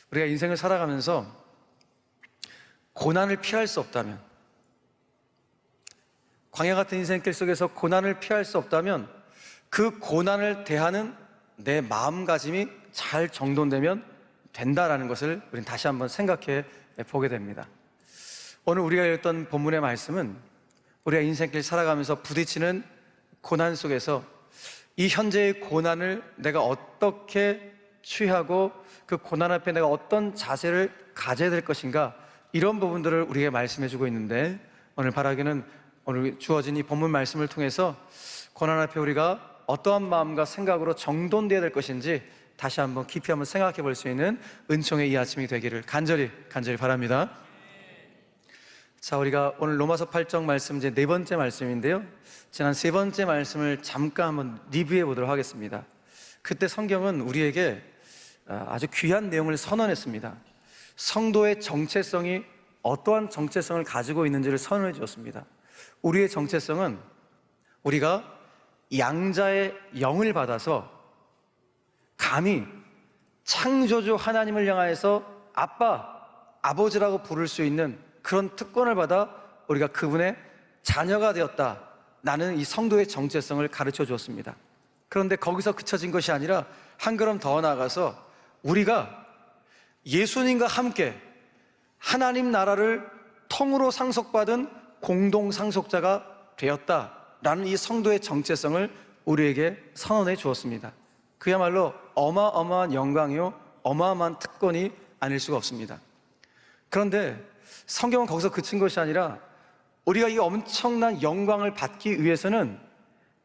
우리가 인생을 살아가면서 고난을 피할 수 없다면, 광야 같은 인생길 속에서 고난을 피할 수 없다면 그 고난을 대하는 내 마음가짐이 잘 정돈되면 된다라는 것을 우리는 다시 한번 생각해 보게 됩니다. 오늘 우리가 읽었던 본문의 말씀은 우리가 인생길 살아가면서 부딪히는 고난 속에서 이 현재의 고난을 내가 어떻게 취하고 그 고난 앞에 내가 어떤 자세를 가져야 될 것인가, 이런 부분들을 우리에게 말씀해 주고 있는데, 오늘 바라기는 오늘 주어진 이 본문 말씀을 통해서 고난 앞에 우리가 어떠한 마음과 생각으로 정돈되어야 될 것인지 다시 한번 깊이 한번 생각해 볼 수 있는 은총의 이 아침이 되기를 간절히 바랍니다. 자, 우리가 오늘 로마서 8장 말씀 이제 네 번째 말씀인데요, 지난 세 번째 말씀을 잠깐 한번 리뷰해 보도록 하겠습니다. 그때 성경은 우리에게 아주 귀한 내용을 선언했습니다. 성도의 정체성이 어떠한 정체성을 가지고 있는지를 선언해 주었습니다. 우리의 정체성은 우리가 양자의 영을 받아서 감히 창조주 하나님을 향하여서 아빠, 아버지라고 부를 수 있는 그런 특권을 받아 우리가 그분의 자녀가 되었다, 나는 이 성도의 정체성을 가르쳐 주었습니다. 그런데 거기서 그쳐진 것이 아니라 한 걸음 더 나아가서 우리가 예수님과 함께 하나님 나라를 통으로 상속받은 공동 상속자가 되었다라는 이 성도의 정체성을 우리에게 선언해 주었습니다. 그야말로 어마어마한 영광이요, 어마어마한 특권이 아닐 수가 없습니다. 그런데 성경은 거기서 그친 것이 아니라 우리가 이 엄청난 영광을 받기 위해서는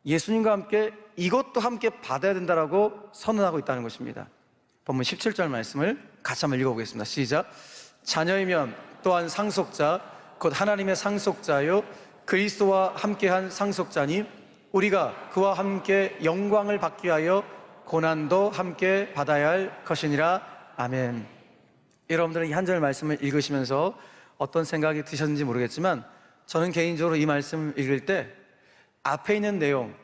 예수님과 함께 이것도 함께 받아야 된다라고 선언하고 있다는 것입니다. 본문 17절 말씀을 같이 한번 읽어보겠습니다. 시작. 자녀이면 또한 상속자 곧 하나님의 상속자요 그리스도와 함께한 상속자니 우리가 그와 함께 영광을 받기 위하여 고난도 함께 받아야 할 것이니라. 아멘. 여러분들은 이 한 절 말씀을 읽으시면서 어떤 생각이 드셨는지 모르겠지만, 저는 개인적으로 이 말씀을 읽을 때 앞에 있는 내용,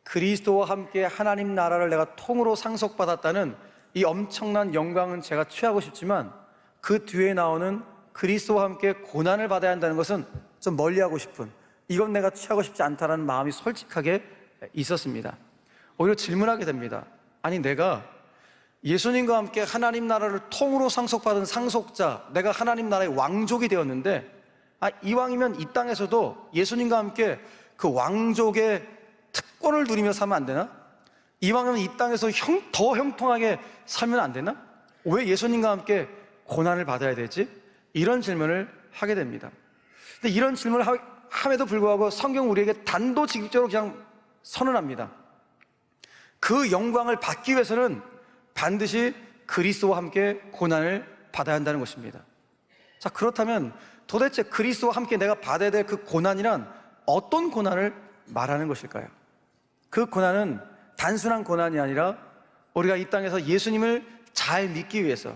그리스도와 함께 하나님 나라를 내가 통으로 상속받았다는 이 엄청난 영광은 제가 취하고 싶지만, 그 뒤에 나오는 그리스도와 함께 고난을 받아야 한다는 것은 좀 멀리하고 싶은, 이건 내가 취하고 싶지 않다는 마음이 솔직하게 있었습니다. 오히려 질문하게 됩니다. 아니, 내가 예수님과 함께 하나님 나라를 통으로 상속받은 상속자, 내가 하나님 나라의 왕족이 되었는데, 이왕이면 이 땅에서도 예수님과 함께 그 왕족의 특권을 누리며 살면 안 되나? 이왕이면 이 땅에서 더 형통하게 살면 안 되나? 왜 예수님과 함께 고난을 받아야 되지? 이런 질문을 하게 됩니다. 근데 이런 질문을 함에도 불구하고 성경 우리에게 단도직입적으로 그냥 선언합니다. 그 영광을 받기 위해서는 반드시 그리스도와 함께 고난을 받아야 한다는 것입니다. 자, 그렇다면 도대체 그리스도와 함께 내가 받아야 될 그 고난이란 어떤 고난을 말하는 것일까요? 그 고난은 단순한 고난이 아니라 우리가 이 땅에서 예수님을 잘 믿기 위해서,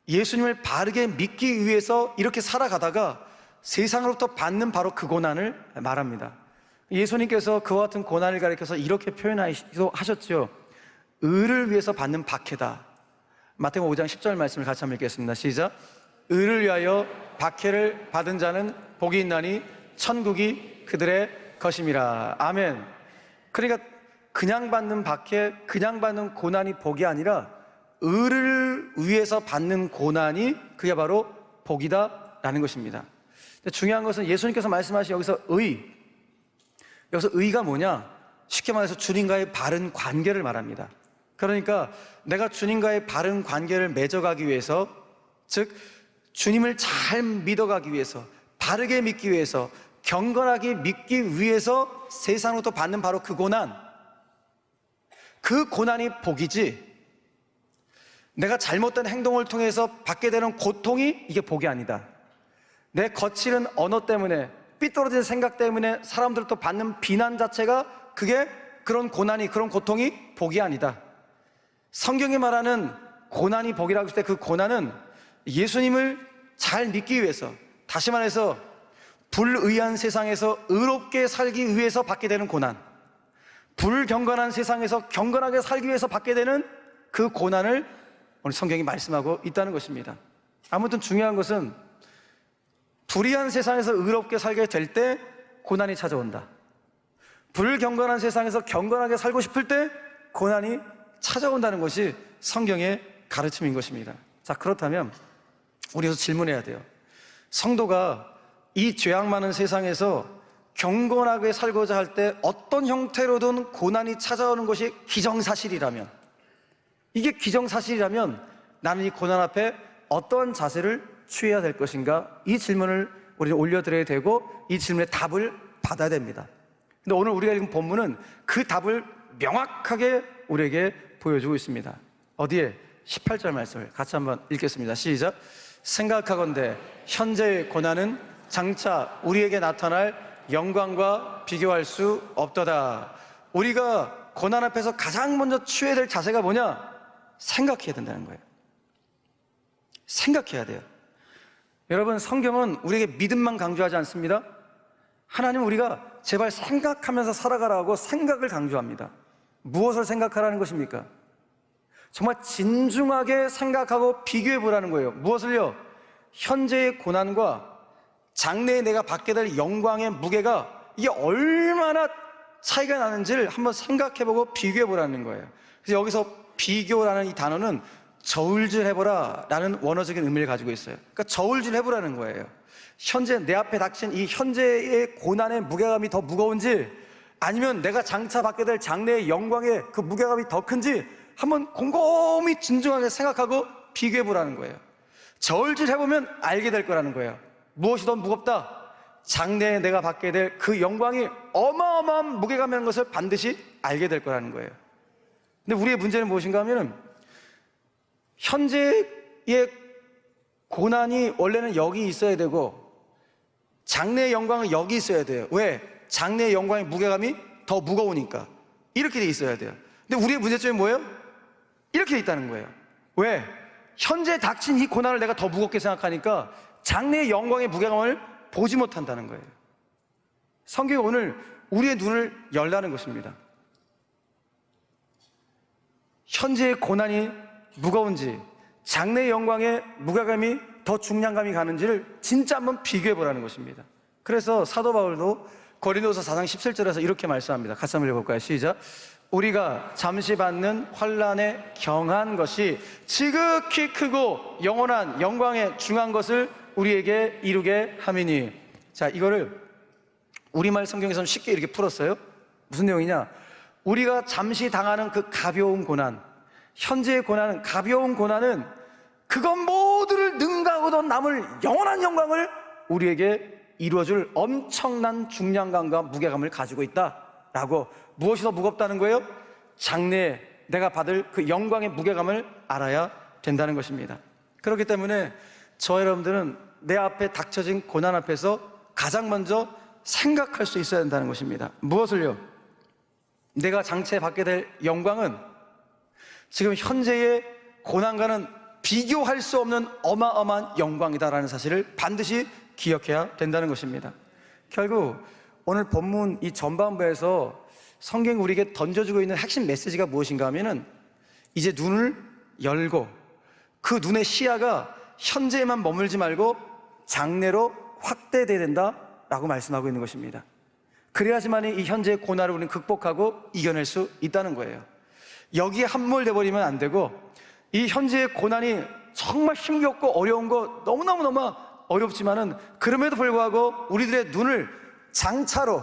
예수님을 바르게 믿기 위해서 이렇게 살아가다가 세상으로부터 받는 바로 그 고난을 말합니다. 예수님께서 그와 같은 고난을 가리켜서 이렇게 표현하셨죠. 의를 위해서 받는 박해다. 마태복음 5장 10절 말씀을 같이 한번 읽겠습니다. 시작. 의를 위하여 박해를 받은 자는 복이 있나니 천국이 그들의 것임이라. 아멘. 그러니까 그냥 받는 박해, 그냥 받는 고난이 복이 아니라 의를 위해서 받는 고난이 그게 바로 복이다라는 것입니다. 중요한 것은 예수님께서 말씀하신 여기서 여기서 의가 뭐냐? 쉽게 말해서 주님과의 바른 관계를 말합니다. 그러니까 내가 주님과의 바른 관계를 맺어가기 위해서, 즉 주님을 잘 믿어가기 위해서, 바르게 믿기 위해서, 경건하게 믿기 위해서 세상으로부터 받는 바로 그 고난, 그 고난이 복이지, 내가 잘못된 행동을 통해서 받게 되는 고통이 이게 복이 아니다. 내 거칠은 언어 때문에, 삐뚤어진 생각 때문에 사람들로부터 받는 비난 자체가 그런 고난이, 그런 고통이 복이 아니다. 성경이 말하는 고난이 복이라고 했을 때 그 고난은 예수님을 잘 믿기 위해서, 다시 말해서 불의한 세상에서 의롭게 살기 위해서 받게 되는 고난, 불경건한 세상에서 경건하게 살기 위해서 받게 되는 그 고난을 오늘 성경이 말씀하고 있다는 것입니다. 아무튼 중요한 것은 불의한 세상에서 의롭게 살게 될 때 고난이 찾아온다. 불경건한 세상에서 경건하게 살고 싶을 때 고난이 찾아온다는 것이 성경의 가르침인 것입니다. 자, 그렇다면 우리도 질문해야 돼요. 성도가 이 죄악 많은 세상에서 경건하게 살고자 할 때 어떤 형태로든 고난이 찾아오는 것이 기정사실이라면, 이게 기정사실이라면 나는 이 고난 앞에 어떠한 자세를 취해야 될 것인가? 이 질문을 우리는 올려드려야 되고 이 질문의 답을 받아야 됩니다. 근데 오늘 우리가 읽은 본문은 그 답을 명확하게 우리에게 보여주고 있습니다. 어디에? 18절 말씀을 같이 한번 읽겠습니다. 시작. 생각하건대 현재의 고난은 장차 우리에게 나타날 영광과 비교할 수 없도다. 우리가 고난 앞에서 가장 먼저 취해야 될 자세가 뭐냐? 생각해야 된다는 거예요. 생각해야 돼요. 여러분, 성경은 우리에게 믿음만 강조하지 않습니다. 하나님은 우리가 제발 생각하면서 살아가라고 생각을 강조합니다. 무엇을 생각하라는 것입니까? 정말 진중하게 생각하고 비교해 보라는 거예요. 무엇을요? 현재의 고난과 장래에 내가 받게 될 영광의 무게가 이게 얼마나 차이가 나는지를 한번 생각해 보고 비교해 보라는 거예요. 그래서 여기서 비교라는 이 단어는 저울질 해보라 라는 원어적인 의미를 가지고 있어요. 그러니까 저울질 해보라는 거예요. 현재 내 앞에 닥친 이 현재의 고난의 무게감이 더 무거운지, 아니면 내가 장차 받게 될 장래의 영광의 그 무게감이 더 큰지 한번 곰곰이 진중하게 생각하고 비교해 보라는 거예요. 저울질 해보면 알게 될 거라는 거예요. 무엇이 더 무겁다? 장래에 내가 받게 될 그 영광이 어마어마한 무게감이라는 것을 반드시 알게 될 거라는 거예요. 근데 우리의 문제는 무엇인가 하면은 현재의 고난이 원래는 여기 있어야 되고 장래의 영광은 여기 있어야 돼요. 왜? 장래의 영광의 무게감이 더 무거우니까. 이렇게 돼 있어야 돼요. 근데 우리의 문제점이 뭐예요? 이렇게 돼 있다는 거예요. 왜? 현재 닥친 이 고난을 내가 더 무겁게 생각하니까 장래의 영광의 무게감을 보지 못한다는 거예요. 성경이 오늘 우리의 눈을 열라는 것입니다. 현재의 고난이 무거운지 장래의 영광의 무게감이 더 중량감이 가는지를 진짜 한번 비교해 보라는 것입니다. 그래서 사도 바울도 고린도서 4장 17절에서 이렇게 말씀합니다. 같이 한번 읽어볼까요? 시작. 우리가 잠시 받는 환난에 경한 것이 지극히 크고 영원한 영광에 중한 것을 우리에게 이루게 함이니. 자, 이거를 우리말 성경에서는 쉽게 이렇게 풀었어요. 무슨 내용이냐? 우리가 잠시 당하는 그 가벼운 고난, 현재의 고난은, 가벼운 고난은 그것 모두를 능가하고도 남을 영원한 영광을 우리에게 이루어줄 엄청난 중량감과 무게감을 가지고 있다라고. 무엇이 더 무겁다는 거예요? 장래에 내가 받을 그 영광의 무게감을 알아야 된다는 것입니다. 그렇기 때문에 저 여러분들은 내 앞에 닥쳐진 고난 앞에서 가장 먼저 생각할 수 있어야 된다는 것입니다. 무엇을요? 내가 장차에 받게 될 영광은 지금 현재의 고난과는 비교할 수 없는 어마어마한 영광이다라는 사실을 반드시 기억해야 된다는 것입니다. 결국 오늘 본문 이 전반부에서 성경이 우리에게 던져주고 있는 핵심 메시지가 무엇인가 하면은 이제 눈을 열고 그 눈의 시야가 현재에만 머물지 말고 장래로 확대돼야 된다라고 말씀하고 있는 것입니다. 그래야지만이 이 현재의 고난을 우리는 극복하고 이겨낼 수 있다는 거예요. 여기에 함몰돼 버리면 안 되고, 이 현재의 고난이 정말 힘겹고 어려운 거 너무너무 어렵지만은 그럼에도 불구하고 우리들의 눈을 장차로,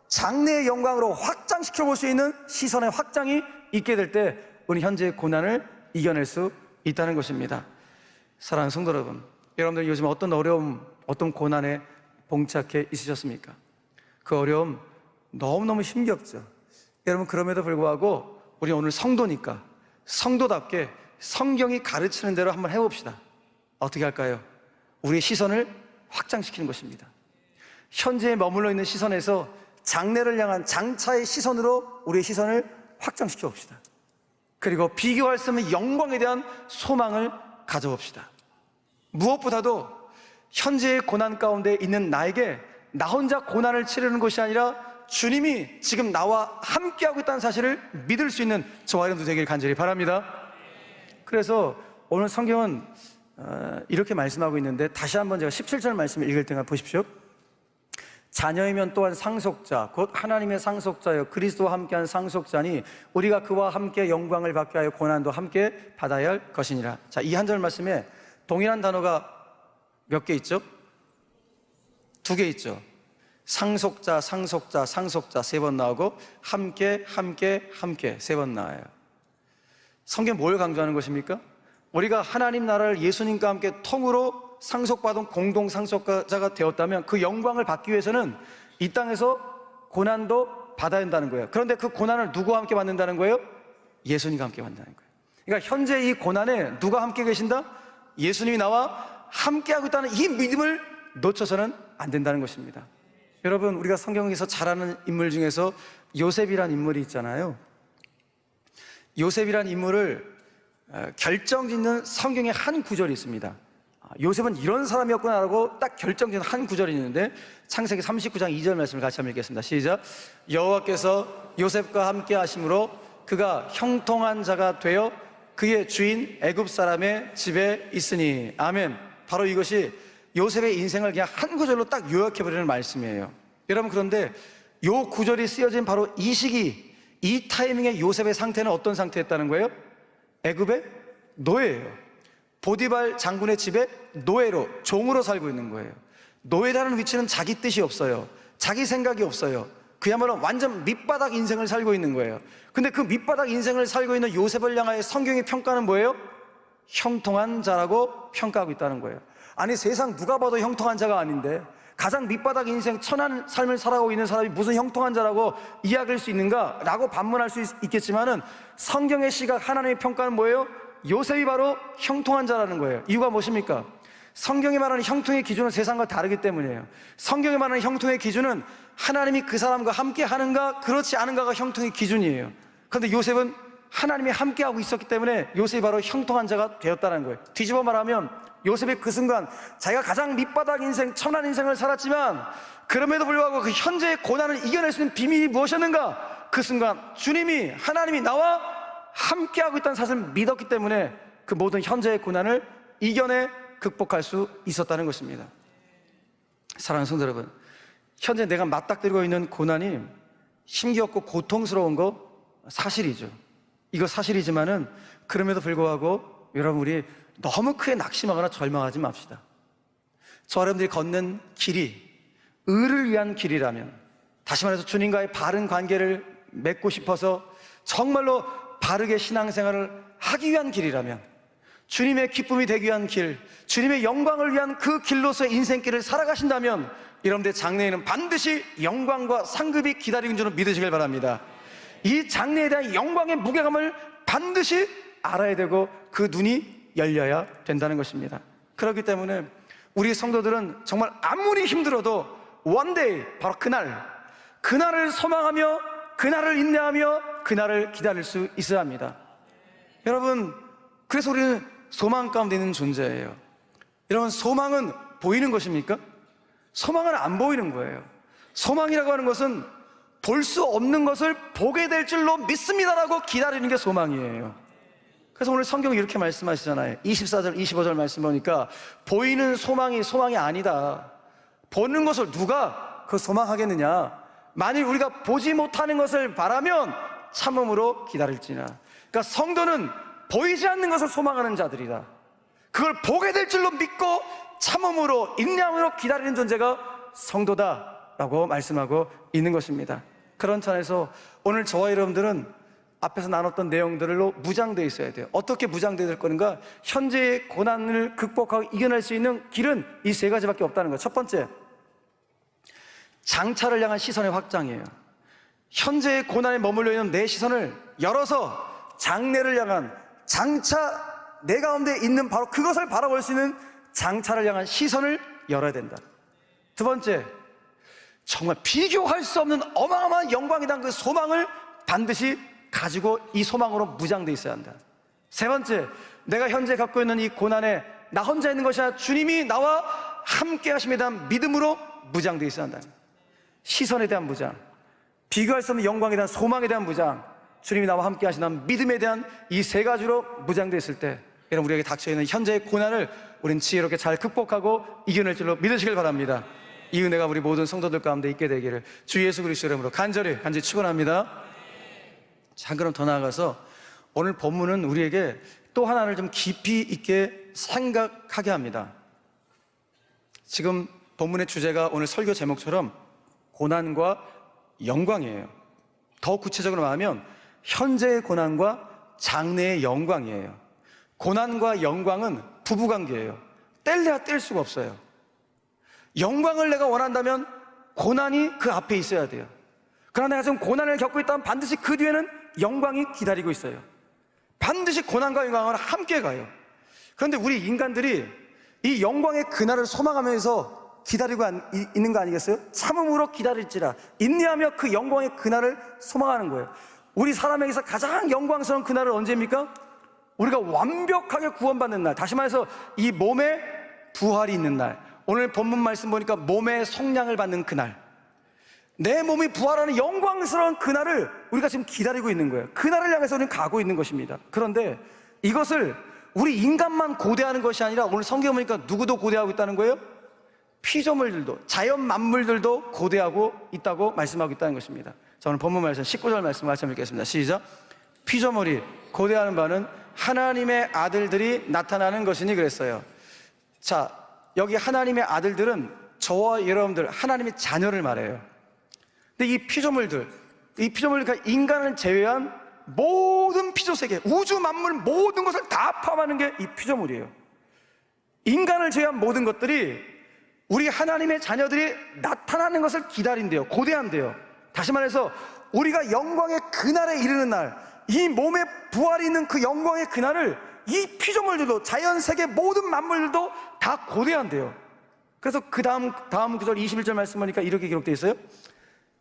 장래의 영광으로 확장시켜 볼 수 있는 시선의 확장이 있게 될 때 우리 현재의 고난을 이겨낼 수 있다는 것입니다. 사랑하는 성도 여러분, 여러분들 요즘 어떤 어려움, 어떤 고난에 봉착해 있으셨습니까? 그 어려움 너무너무 힘겹죠. 여러분, 그럼에도 불구하고 우리 오늘 성도니까 성도답게 성경이 가르치는 대로 한번 해봅시다. 어떻게 할까요? 우리의 시선을 확장시키는 것입니다. 현재에 머물러 있는 시선에서 장래를 향한 장차의 시선으로 우리의 시선을 확장시켜 봅시다. 그리고 비교할 수 없는 영광에 대한 소망을 가져봅시다. 무엇보다도 현재의 고난 가운데 있는 나에게 나 혼자 고난을 치르는 것이 아니라 주님이 지금 나와 함께하고 있다는 사실을 믿을 수 있는 저와 여러분도 되길 간절히 바랍니다. 그래서 오늘 성경은 이렇게 말씀하고 있는데, 다시 한번 제가 17절 말씀을 읽을 때가 보십시오. 자녀이면 또한 상속자 곧 하나님의 상속자여 그리스도와 함께한 상속자니 우리가 그와 함께 영광을 받게 하여 고난도 함께 받아야 할 것이니라. 자, 이 한 절 말씀에 동일한 단어가 몇 개 있죠? 2개 있죠. 상속자, 상속자, 상속자 3번 나오고 함께, 함께, 함께 3번 나와요. 성경 뭘 강조하는 것입니까? 우리가 하나님 나라를 예수님과 함께 통으로 상속받은 공동 상속자가 되었다면 그 영광을 받기 위해서는 이 땅에서 고난도 받아야 한다는 거예요. 그런데 그 고난을 누구와 함께 받는다는 거예요? 예수님과 함께 받는다는 거예요. 그러니까 현재 이 고난에 누가 함께 계신다? 예수님이 나와 함께하고 있다는 이 믿음을 놓쳐서는 안 된다는 것입니다. 여러분, 우리가 성경에서 잘 아는 인물 중에서 요셉이란 인물이 있잖아요. 요셉이란 인물을 결정짓는 성경의 한 구절이 있습니다. 요셉은 이런 사람이었구나라고 딱 결정짓는 한 구절이 있는데, 창세기 39장 2절 말씀을 같이 한번 읽겠습니다. 시작. 여호와께서 요셉과 함께 하심으로 그가 형통한 자가 되어 그의 주인 애굽 사람의 집에 있으니. 아멘. 바로 이것이 요셉의 인생을 그냥 한 구절로 딱 요약해버리는 말씀이에요. 여러분, 그런데 요 구절이 쓰여진 바로 이 시기, 이 타이밍에 요셉의 상태는 어떤 상태였다는 거예요? 애굽의 노예예요. 보디발 장군의 집에 노예로, 종으로 살고 있는 거예요. 노예라는 위치는 자기 뜻이 없어요. 자기 생각이 없어요. 그야말로 완전 밑바닥 인생을 살고 있는 거예요. 근데 그 밑바닥 인생을 살고 있는 요셉을 향하여 성경의 평가는 뭐예요? 형통한 자라고 평가하고 있다는 거예요. 아니, 세상 누가 봐도 형통한 자가 아닌데 가장 밑바닥 인생 천한 삶을 살아가고 있는 사람이 무슨 형통한 자라고 이야기할 수 있는가? 라고 반문할 수 있겠지만은 성경의 시각, 하나님의 평가는 뭐예요? 요셉이 바로 형통한 자라는 거예요. 이유가 무엇입니까? 성경이 말하는 형통의 기준은 세상과 다르기 때문이에요. 성경이 말하는 형통의 기준은 하나님이 그 사람과 함께 하는가 그렇지 않은가가 형통의 기준이에요. 그런데 요셉은 하나님이 함께하고 있었기 때문에 요셉이 바로 형통한 자가 되었다는 거예요. 뒤집어 말하면 요셉이 그 순간 자기가 가장 밑바닥 인생, 천한 인생을 살았지만 그럼에도 불구하고 그 현재의 고난을 이겨낼 수 있는 비밀이 무엇이었는가? 그 순간 주님이, 하나님이 나와 함께하고 있다는 사실을 믿었기 때문에 그 모든 현재의 고난을 이겨내 극복할 수 있었다는 것입니다. 사랑하는 성도 여러분, 현재 내가 맞닥뜨리고 있는 고난이 힘겹고 고통스러운 거 사실이죠. 이거 사실이지만은 그럼에도 불구하고 여러분, 우리 너무 크게 낙심하거나 절망하지 맙시다. 저 여러분들이 걷는 길이 의를 위한 길이라면, 다시 말해서 주님과의 바른 관계를 맺고 싶어서 정말로 바르게 신앙생활을 하기 위한 길이라면, 주님의 기쁨이 되기 위한 길, 주님의 영광을 위한 그 길로서의 인생길을 살아가신다면 여러분들의 장래에는 반드시 영광과 상급이 기다리고 있는 줄 믿으시길 바랍니다. 이 장래에 대한 영광의 무게감을 반드시 알아야 되고 그 눈이 열려야 된다는 것입니다. 그렇기 때문에 우리 성도들은 정말 아무리 힘들어도 one day, 바로 그날을 소망하며 그날을 인내하며 그날을 기다릴 수 있어야 합니다. 여러분, 그래서 우리는 소망 가운데 있는 존재예요. 여러분, 소망은 보이는 것입니까? 소망은 안 보이는 거예요. 소망이라고 하는 것은 볼 수 없는 것을 보게 될 줄로 믿습니다라고 기다리는 게 소망이에요. 그래서 오늘 성경이 이렇게 말씀하시잖아요. 24절, 25절 말씀 보니까 보이는 소망이 아니다. 보는 것을 누가 그 소망하겠느냐? 만일 우리가 보지 못하는 것을 바라면 참음으로 기다릴지나. 그러니까 성도는 보이지 않는 것을 소망하는 자들이다. 그걸 보게 될 줄로 믿고 참음으로, 인내함으로 기다리는 존재가 성도다라고 말씀하고 있는 것입니다. 그런 차원에서 오늘 저와 여러분들은 앞에서 나눴던 내용들로 무장되어 있어야 돼요. 어떻게 무장되어야 될 건가? 현재의 고난을 극복하고 이겨낼 수 있는 길은 이 3가지밖에 없다는 거예요. 첫 번째, 장차를 향한 시선의 확장이에요. 현재의 고난에 머물러 있는 내 시선을 열어서 장래를 향한, 장차 내 가운데 있는 바로 그것을 바라볼 수 있는 장차를 향한 시선을 열어야 된다. 두 번째, 정말 비교할 수 없는 어마어마한 영광에 대한 그 소망을 반드시 가지고 이 소망으로 무장되어 있어야 한다. 세 번째, 내가 현재 갖고 있는 이 고난에 나 혼자 있는 것이 아니라 주님이 나와 함께 하심에 대한 믿음으로 무장되어 있어야 한다. 시선에 대한 무장, 비교할 수 없는 영광에 대한 소망에 대한 무장, 주님이 나와 함께 하시는 믿음에 대한 이 세 가지로 무장되어 있을 때, 여러분, 우리에게 닥쳐있는 현재의 고난을 우린 지혜롭게 잘 극복하고 이겨낼 줄로 믿으시길 바랍니다. 이 은혜가 우리 모든 성도들 가운데 있게 되기를 주 예수 그리스도 이름으로 간절히 축원합니다. 자, 그럼 더 나아가서 오늘 본문은 우리에게 또 하나를 좀 깊이 있게 생각하게 합니다. 지금 본문의 주제가 오늘 설교 제목처럼 고난과 영광이에요. 더 구체적으로 말하면 현재의 고난과 장래의 영광이에요. 고난과 영광은 부부관계예요. 뗄래야 뗄 수가 없어요. 영광을 내가 원한다면 고난이 그 앞에 있어야 돼요. 그러나 내가 지금 고난을 겪고 있다면 반드시 그 뒤에는 영광이 기다리고 있어요. 반드시 고난과 영광을 함께 가요. 그런데 우리 인간들이 이 영광의 그날을 소망하면서 기다리고 있는 거 아니겠어요? 참음으로 기다릴지라 인내하며 그 영광의 그날을 소망하는 거예요. 우리 사람에게서 가장 영광스러운 그날은 언제입니까? 우리가 완벽하게 구원받는 날, 다시 말해서 이 몸에 부활이 있는 날. 오늘 본문 말씀 보니까 몸의 속량을 받는 그날, 내 몸이 부활하는 영광스러운 그날을 우리가 지금 기다리고 있는 거예요. 그날을 향해서 우리는 가고 있는 것입니다. 그런데 이것을 우리 인간만 고대하는 것이 아니라 오늘 성경 보니까 누구도 고대하고 있다는 거예요? 피조물들도, 자연 만물들도 고대하고 있다고 말씀하고 있다는 것입니다. 자, 오늘 본문 말씀 19절 말씀 같이 읽겠습니다. 시작. 피조물이 고대하는 바는 하나님의 아들들이 나타나는 것이니 그랬어요. 자, 여기 하나님의 아들들은 저와 여러분들 하나님의 자녀를 말해요. 근데 이 피조물들, 그러니까 인간을 제외한 모든 피조세계, 우주 만물 모든 것을 다 포함하는 게 이 피조물이에요. 인간을 제외한 모든 것들이 우리 하나님의 자녀들이 나타나는 것을 기다린대요. 고대한대요. 다시 말해서 우리가 영광의 그날에 이르는 날, 이 몸에 부활이 있는 그 영광의 그날을 이 피조물들도, 자연세계 모든 만물들도 다 고대한대요. 그래서 그 다음 구절 21절 말씀 보니까 이렇게 기록되어 있어요.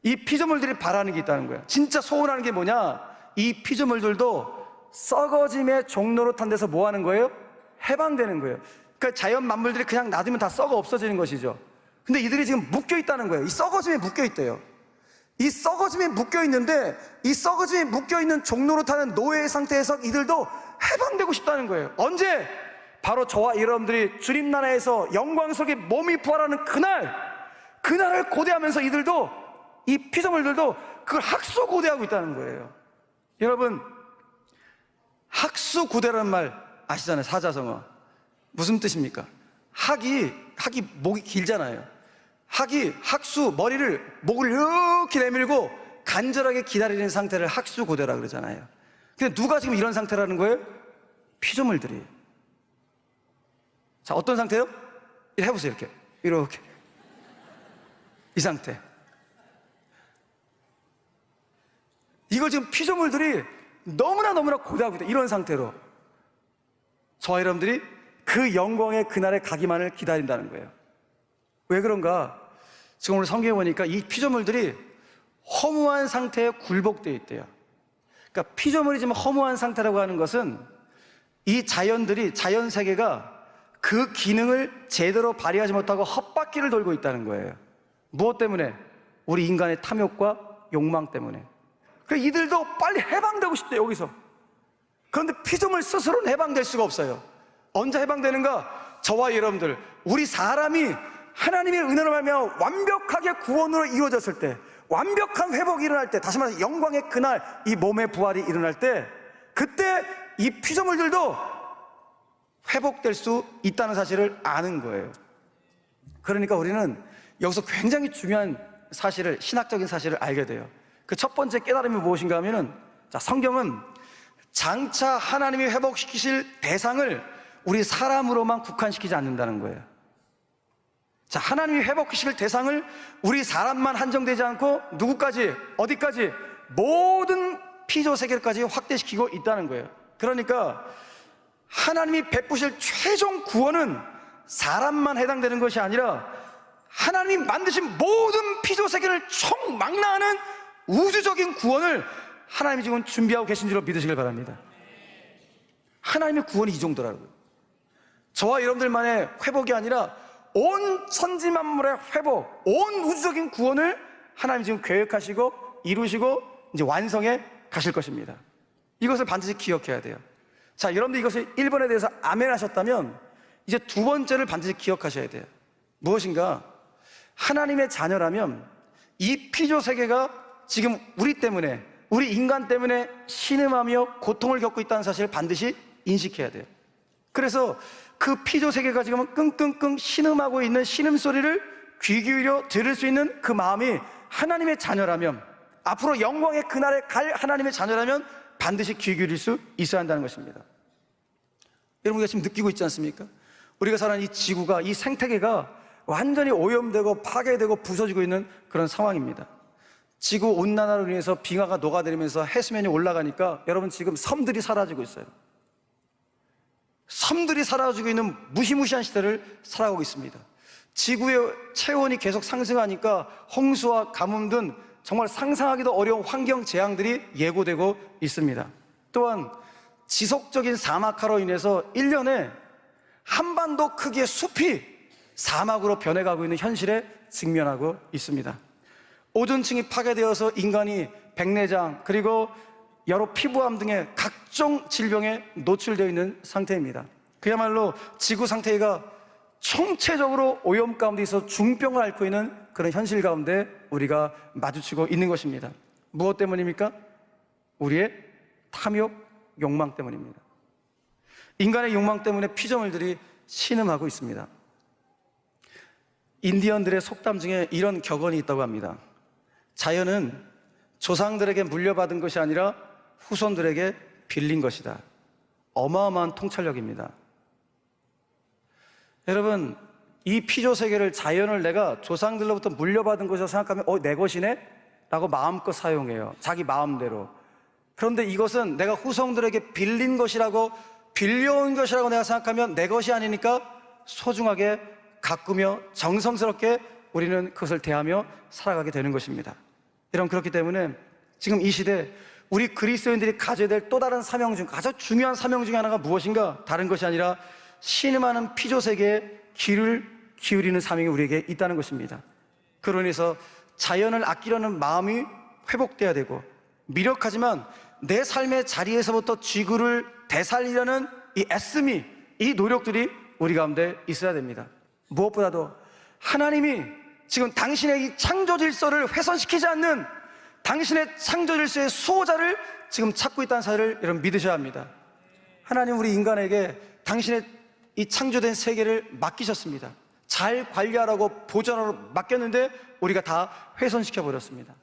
이 피조물들이 바라는 게 있다는 거예요. 진짜 소원하는 게 뭐냐? 이 피조물들도 썩어짐의 종로로 탄 데서 뭐 하는 거예요? 해방되는 거예요. 그러니까 자연 만물들이 그냥 놔두면 다 썩어 없어지는 것이죠. 근데 이들이 지금 묶여 있다는 거예요. 이 썩어짐에 묶여 있대요. 이 썩어짐에 묶여 있는데, 이 썩어짐에 묶여 있는 종로로 타는 노예의 상태에서 이들도 해방되고 싶다는 거예요. 언제? 바로 저와 여러분들이 주님 나라에서 영광스럽게 몸이 부활하는 그날을 고대하면서 이들도, 이 피조물들도 그걸 학수고대하고 있다는 거예요. 여러분, 학수고대라는 말 아시잖아요. 사자성어 무슨 뜻입니까? 학이 목이 길잖아요. 학수, 목을 이렇게 내밀고 간절하게 기다리는 상태를 학수고대라 그러잖아요. 근데 누가 지금 이런 상태라는 거예요? 피조물들이. 자, 어떤 상태요? 해보세요. 이렇게 이 상태. 이걸 지금 피조물들이 너무나 고대하고 있다. 이런 상태로 저와 여러분들이 그 영광의 그날에 가기만을 기다린다는 거예요. 왜 그런가? 지금 오늘 성경에 보니까 이 피조물들이 허무한 상태에 굴복되어 있대요. 그러니까 피조물이 지금 허무한 상태라고 하는 것은 이 자연 세계가 그 기능을 제대로 발휘하지 못하고 헛바퀴를 돌고 있다는 거예요. 무엇 때문에? 우리 인간의 탐욕과 욕망 때문에. 그래서 이들도 빨리 해방되고 싶대요, 여기서. 그런데 피조물 스스로는 해방될 수가 없어요. 언제 해방되는가? 저와 여러분들, 우리 사람이 하나님의 은혜로 말미암아 완벽하게 구원으로 이루어졌을 때, 완벽한 회복이 일어날 때, 다시 말해서 영광의 그날, 이 몸의 부활이 일어날 때, 그때 이 피조물들도 회복될 수 있다는 사실을 아는 거예요. 그러니까 우리는 여기서 굉장히 중요한 사실을, 신학적인 사실을 알게 돼요. 그 첫 번째 깨달음이 무엇인가 하면은, 자, 성경은 장차 하나님이 회복시키실 대상을 우리 사람으로만 국한시키지 않는다는 거예요. 자, 하나님이 회복시킬 대상을 우리 사람만 한정되지 않고 누구까지, 어디까지? 모든 피조 세계까지 확대시키고 있다는 거예요. 그러니까 하나님이 베푸실 최종 구원은 사람만 해당되는 것이 아니라 하나님이 만드신 모든 피조 세계를 총망라하는 우주적인 구원을 하나님이 지금 준비하고 계신 줄로 믿으시길 바랍니다. 하나님의 구원이 이 정도라고요. 저와 여러분들만의 회복이 아니라 온 천지만물의 회복, 온 우주적인 구원을 하나님이 지금 계획하시고 이루시고 이제 완성해 가실 것입니다. 이것을 반드시 기억해야 돼요. 자, 여러분들 이것을 1번에 대해서 아멘 하셨다면 이제 두 번째를 반드시 기억하셔야 돼요. 무엇인가? 하나님의 자녀라면 이 피조 세계가 지금 우리 때문에, 우리 인간 때문에 신음하며 고통을 겪고 있다는 사실을 반드시 인식해야 돼요. 그래서 그 피조 세계가 지금 끙끙끙 신음하고 있는 신음소리를 귀 기울여 들을 수 있는 그 마음이 하나님의 자녀라면, 앞으로 영광의 그날에 갈 하나님의 자녀라면 반드시 귀 기울일 수 있어야 한다는 것입니다. 여러분, 우리가 지금 느끼고 있지 않습니까? 우리가 사는 이 지구가, 이 생태계가 완전히 오염되고 파괴되고 부서지고 있는 그런 상황입니다. 지구 온난화로 인해서 빙하가 녹아내리면서 해수면이 올라가니까 여러분 지금 섬들이 사라지고 있어요. 섬들이 사라지고 있는 무시무시한 시대를 살아가고 있습니다. 지구의 체온이 계속 상승하니까 홍수와 가뭄 등 정말 상상하기도 어려운 환경 재앙들이 예고되고 있습니다. 또한 지속적인 사막화로 인해서 1년에 한반도 크기의 숲이 사막으로 변해가고 있는 현실에 직면하고 있습니다. 오존층이 파괴되어서 인간이 백내장 그리고 여러 피부암 등의 각종 질병에 노출되어 있는 상태입니다. 그야말로 지구 상태가 총체적으로 오염 가운데 있어 중병을 앓고 있는 그런 현실 가운데 우리가 마주치고 있는 것입니다. 무엇 때문입니까? 우리의 탐욕, 욕망 때문입니다. 인간의 욕망 때문에 피조물들이 신음하고 있습니다. 인디언들의 속담 중에 이런 격언이 있다고 합니다. 자연은 조상들에게 물려받은 것이 아니라 후손들에게 빌린 것이다. 어마어마한 통찰력입니다. 여러분, 이 피조 세계를, 자연을 내가 조상들로부터 물려받은 것이라고 생각하면 내 것이네? 라고 마음껏 사용해요. 자기 마음대로. 그런데 이것은 내가 후손들에게 빌린 것이라고, 빌려온 것이라고 내가 생각하면 내 것이 아니니까 소중하게 가꾸며 정성스럽게 우리는 그것을 대하며 살아가게 되는 것입니다. 여러분, 그렇기 때문에 지금 이 시대 우리 그리스도인들이 가져야 될 또 다른 사명 중 가장 중요한 사명 중에 하나가 무엇인가? 다른 것이 아니라 신음하는 피조 세계에 귀를 기울이는 사명이 우리에게 있다는 것입니다. 그로 인해서 자연을 아끼려는 마음이 회복돼야 되고, 미력하지만 내 삶의 자리에서부터 지구를 되살리려는 이 애씀이, 이 노력들이 우리 가운데 있어야 됩니다. 무엇보다도 하나님이 지금 당신의 이 창조 질서를 훼손시키지 않는 당신의 창조 질서의 수호자를 지금 찾고 있다는 사실을 여러분 믿으셔야 합니다. 하나님 우리 인간에게 당신의 이 창조된 세계를 맡기셨습니다. 잘 관리하라고 보존하라고 맡겼는데 우리가 다 훼손시켜버렸습니다.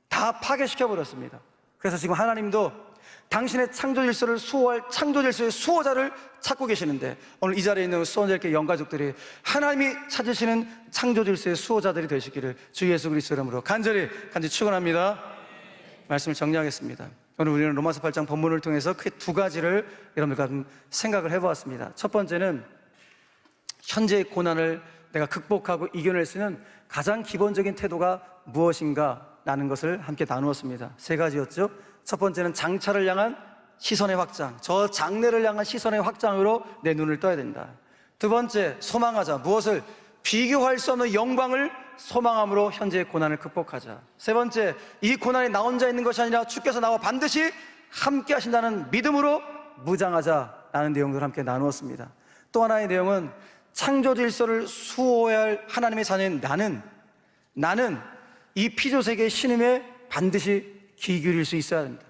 다 파괴시켜버렸습니다. 그래서 지금 하나님도 당신의 창조 질서를 수호할 창조 질서의 수호자를 찾고 계시는데, 오늘 이 자리에 있는 수원절개 영가족들이 하나님이 찾으시는 창조 질서의 수호자들이 되시기를 주 예수 그리스도 이름으로 간절히 축원합니다. 말씀을 정리하겠습니다. 오늘 우리는 로마서 8장 본문을 통해서 크게 두 가지를 여러분들과 좀 생각을 해보았습니다. 첫 번째는 현재의 고난을 내가 극복하고 이겨낼 수 있는 가장 기본적인 태도가 무엇인가 라는 것을 함께 나누었습니다. 세 가지였죠. 첫 번째는 장차를 향한 시선의 확장, 저 장래를 향한 시선의 확장으로 내 눈을 떠야 된다. 두 번째, 소망하자. 무엇을? 비교할 수 없는 영광을 소망함으로 현재의 고난을 극복하자. 세 번째, 이 고난이 나 혼자 있는 것이 아니라 주께서 나와 반드시 함께 하신다는 믿음으로 무장하자라는 내용들을 함께 나누었습니다. 또 하나의 내용은 창조 질서를 수호해야 할 하나님의 자녀인 나는 이 피조 세계의 신음에 반드시 귀 기울일 수 있어야 합니다.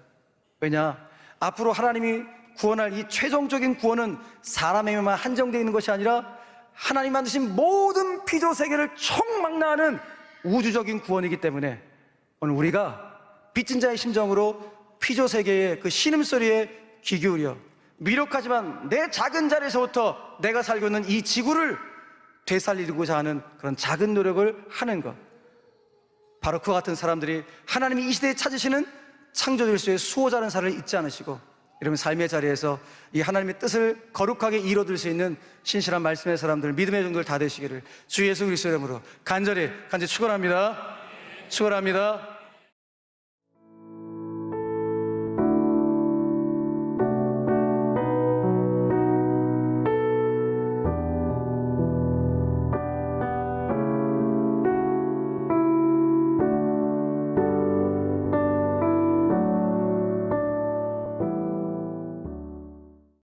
왜냐? 앞으로 하나님이 구원할 이 최종적인 구원은 사람에게만 한정되어 있는 것이 아니라 하나님 만드신 모든 피조 세계를 총망라하는 우주적인 구원이기 때문에 오늘 우리가 빚진 자의 심정으로 피조 세계의 그 신음소리에 귀 기울여 미력하지만 내 작은 자리에서부터 내가 살고 있는 이 지구를 되살리고자 하는 그런 작은 노력을 하는 것, 바로 그와 같은 사람들이 하나님이 이 시대에 찾으시는 창조 질서의 수호자라는 사실을 잊지 않으시고, 이러면 삶의 자리에서 이 하나님의 뜻을 거룩하게 이뤄들 수 있는 신실한 말씀의 사람들, 믿음의 종들 다 되시기를 주 예수 그리스도의 이름으로 간절히 축원합니다. 축원합니다.